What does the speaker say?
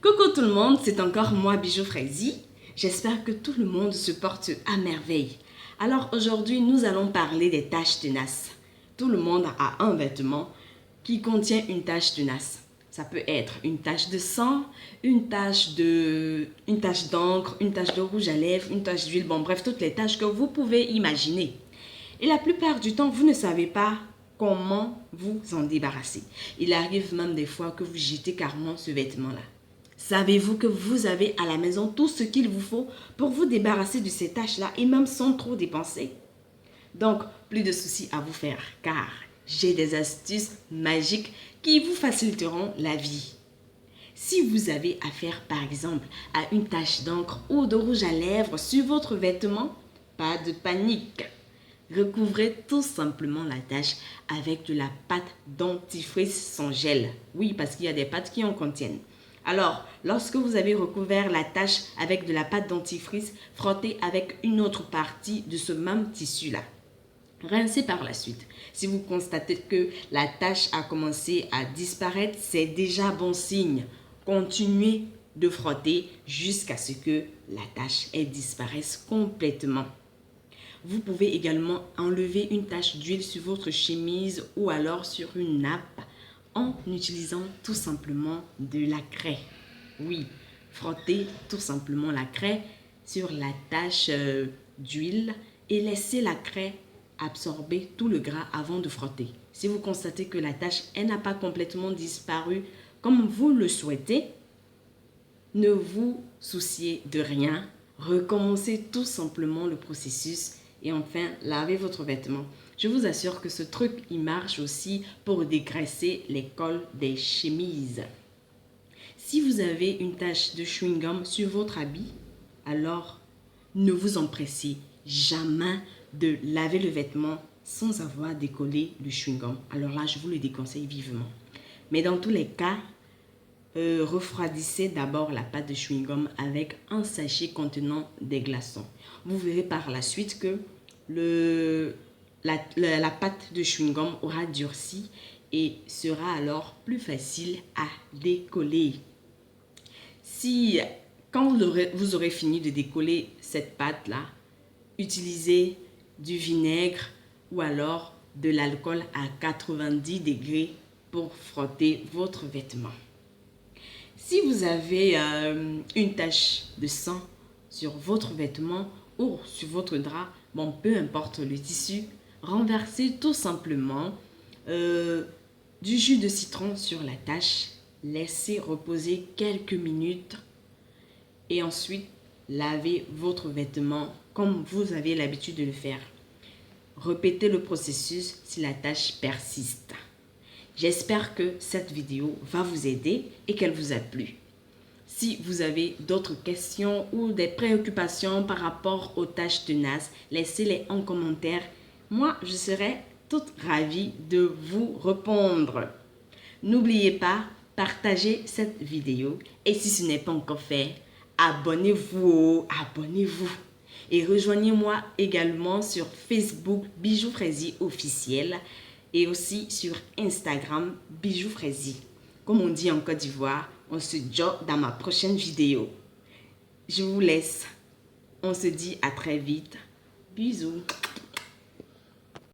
Coucou tout le monde, c'est encore moi Bijou Frazy. J'espère que tout le monde se porte à merveille. Alors aujourd'hui, nous allons parler des taches tenaces. Tout le monde a un vêtement qui contient une tache tenace. Ça peut être une tache de sang, une tache d'encre, une tache de rouge à lèvres, une tache d'huile, bon bref, toutes les taches que vous pouvez imaginer. Et la plupart du temps, vous ne savez pas comment vous en débarrasser. Il arrive même des fois que vous jetez carrément ce vêtement-là. Savez-vous que vous avez à la maison tout ce qu'il vous faut pour vous débarrasser de ces tâches-là et même sans trop dépenser? Donc, plus de soucis à vous faire car j'ai des astuces magiques qui vous faciliteront la vie. Si vous avez affaire par exemple à une tache d'encre ou de rouge à lèvres sur votre vêtement, pas de panique. Recouvrez tout simplement la tache avec de la pâte dentifrice sans gel. Oui, parce qu'il y a des pâtes qui en contiennent. Alors, lorsque vous avez recouvert la tache avec de la pâte dentifrice, frottez avec une autre partie de ce même tissu-là. Rincez par la suite. Si vous constatez que la tache a commencé à disparaître, c'est déjà bon signe. Continuez de frotter jusqu'à ce que la tache disparaisse complètement. Vous pouvez également enlever une tache d'huile sur votre chemise ou alors sur une nappe en utilisant tout simplement de la craie. Oui, frottez tout simplement la craie sur la tache d'huile et laissez la craie absorber tout le gras avant de frotter. Si vous constatez que la tache n'a pas complètement disparu comme vous le souhaitez, ne vous souciez de rien. Recommencez tout simplement le processus et enfin lavez votre vêtement. Je vous assure que ce truc, il marche aussi pour dégraisser les cols des chemises. Si vous avez une tache de chewing-gum sur votre habit, alors ne vous empressez jamais de laver le vêtement sans avoir décollé le chewing-gum. Alors là, je vous le déconseille vivement. Mais dans tous les cas, refroidissez d'abord la pâte de chewing-gum avec un sachet contenant des glaçons. Vous verrez par la suite que la pâte de chewing-gum aura durci et sera alors plus facile à décoller. Quand vous aurez fini de décoller cette pâte-là, utilisez du vinaigre ou alors de l'alcool à 90 degrés pour frotter votre vêtement. Si vous avez une tache de sang sur votre vêtement ou sur votre drap, bon, peu importe le tissu, renversez tout simplement du jus de citron sur la tache, laissez reposer quelques minutes et ensuite lavez votre vêtement comme vous avez l'habitude de le faire. Répétez le processus si la tache persiste. J'espère que cette vidéo va vous aider et qu'elle vous a plu. Si vous avez d'autres questions ou des préoccupations par rapport aux taches tenaces, laissez-les en commentaire. Moi, je serai toute ravie de vous répondre. N'oubliez pas, partagez cette vidéo et si ce n'est pas encore fait, abonnez-vous. Et rejoignez-moi également sur Facebook Bijou Frazy officiel et aussi sur Instagram Bijou Frazy. Comme on dit en Côte d'Ivoire, on se dit dans ma prochaine vidéo. Je vous laisse. On se dit à très vite. Bisous.